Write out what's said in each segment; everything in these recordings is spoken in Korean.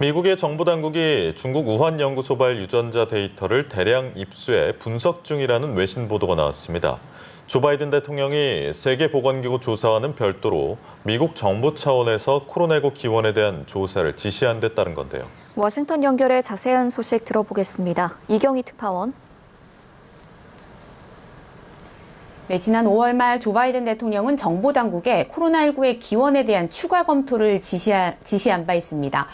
미국의 정보당국이 중국 우한 연구소발 유전자 데이터를 대량 입수해 분석 중이라는 외신 보도가 나왔습니다. 조 바이든 대통령이 세계보건기구 조사와는 별도로 미국 정부 차원에서 코로나19 기원에 대한 조사를 지시한 데 따른 건데요. 워싱턴 연결해 자세한 소식 들어보겠습니다. 이경희 특파원. 네, 지난 5월 말 조 바이든 대통령은 정보당국에 코로나19의 기원에 대한 추가 검토를 지시한 바 있습니다.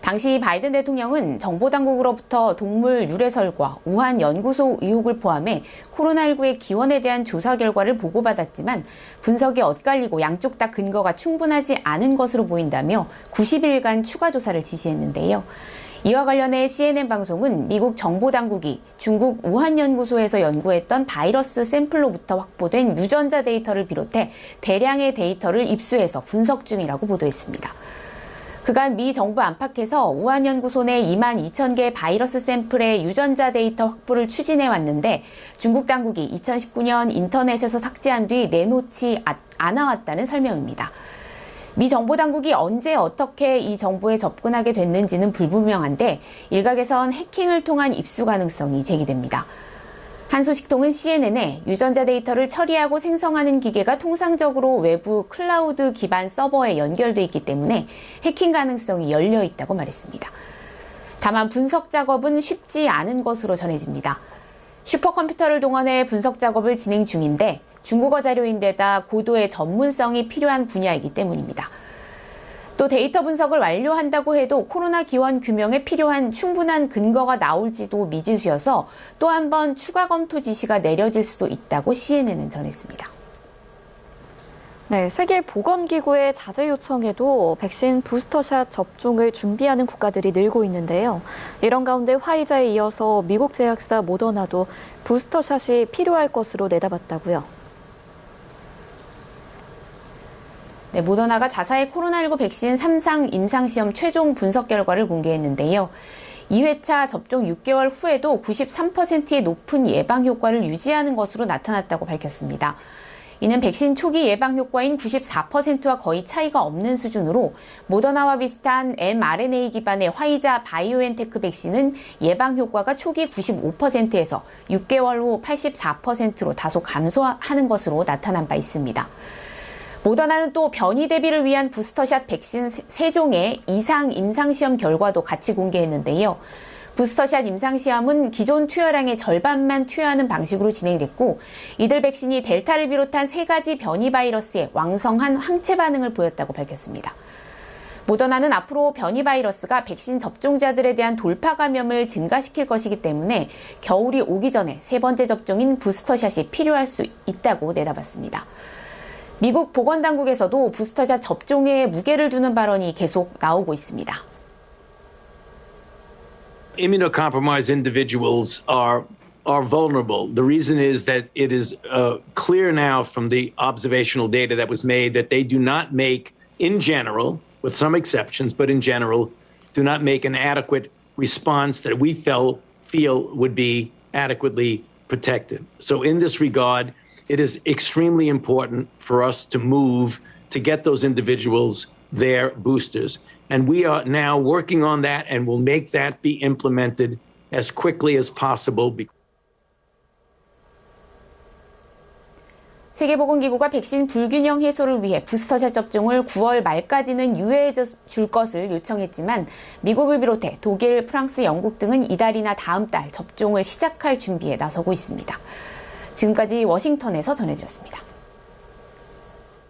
당시 바이든 대통령은 정보당국으로부터 동물 유래설과 우한 연구소 의혹을 포함해 코로나19의 기원에 대한 조사 결과를 보고받았지만 분석이 엇갈리고 양쪽 다 근거가 충분하지 않은 것으로 보인다며 90일간 추가 조사를 지시했는데요. 이와 관련해 CNN 방송은 미국 정보당국이 중국 우한 연구소에서 연구했던 바이러스 샘플로부터 확보된 유전자 데이터를 비롯해 대량의 데이터를 입수해서 분석 중이라고 보도했습니다. 그간 미 정부 안팎에서 우한 연구소 내 2만 2천 개의 바이러스 샘플의 유전자 데이터 확보를 추진해 왔는데 중국 당국이 2019년 인터넷에서 삭제한 뒤 내놓지 않아왔다는 설명입니다. 미 정보당국이 언제 어떻게 이 정보에 접근하게 됐는지는 불분명한데 일각에선 해킹을 통한 입수 가능성이 제기됩니다. 한 소식통은 CNN에 유전자 데이터를 처리하고 생성하는 기계가 통상적으로 외부 클라우드 기반 서버에 연결돼 있기 때문에 해킹 가능성이 열려 있다고 말했습니다. 다만 분석 작업은 쉽지 않은 것으로 전해집니다. 슈퍼컴퓨터를 동원해 분석 작업을 진행 중인데 중국어 자료인데다 고도의 전문성이 필요한 분야이기 때문입니다. 또 데이터 분석을 완료한다고 해도 코로나 기원 규명에 필요한 충분한 근거가 나올지도 미지수여서 또 한 번 추가 검토 지시가 내려질 수도 있다고 CNN은 전했습니다. 네, 세계보건기구의 자제 요청에도 백신 부스터샷 접종을 준비하는 국가들이 늘고 있는데요. 이런 가운데 화이자에 이어서 미국 제약사 모더나도 부스터샷이 필요할 것으로 내다봤다고요. 네, 모더나가 자사의 코로나19 백신 3상 임상시험 최종 분석 결과를 공개했는데요. 2회차 접종 6개월 후에도 93%의 높은 예방 효과를 유지하는 것으로 나타났다고 밝혔습니다. 이는 백신 초기 예방 효과인 94%와 거의 차이가 없는 수준으로 모더나와 비슷한 mRNA 기반의 화이자 바이오엔테크 백신은 예방 효과가 초기 95%에서 6개월 후 84%로 다소 감소하는 것으로 나타난 바 있습니다. 모더나는 또 변이 대비를 위한 부스터샷 백신 3종의 이상 임상시험 결과도 같이 공개했는데요. 부스터샷 임상시험은 기존 투여량의 절반만 투여하는 방식으로 진행됐고 이들 백신이 델타를 비롯한 3가지 변이 바이러스에 왕성한 항체 반응을 보였다고 밝혔습니다. 모더나는 앞으로 변이 바이러스가 백신 접종자들에 대한 돌파 감염을 증가시킬 것이기 때문에 겨울이 오기 전에 3번째 접종인 부스터샷이 필요할 수 있다고 내다봤습니다. 미국 보건당국에서도 부스터샷 접종에 무게를 두는 발언이 계속 나오고 있습니다. Immunocompromised individuals are vulnerable. The reason is that it is clear now from the observational data that was made that they do not make, in general, with some exceptions, but in general, do not make an adequate response that we feel would be adequately protective. So in this regard, it is extremely important for us to move to get those individuals their boosters. And we are now working on that and will make that be implemented as quickly as possible. 세계보건기구가 백신 불균형 해소를 위해 부스터샷 접종을 9월 말까지는 유예해 줄 것을 요청했지만 미국을 비롯해 독일, 프랑스, 영국 등은 이달이나 다음 달 접종을 시작할 준비에 나서고 있습니다. 지금까지 워싱턴에서 전해드렸습니다.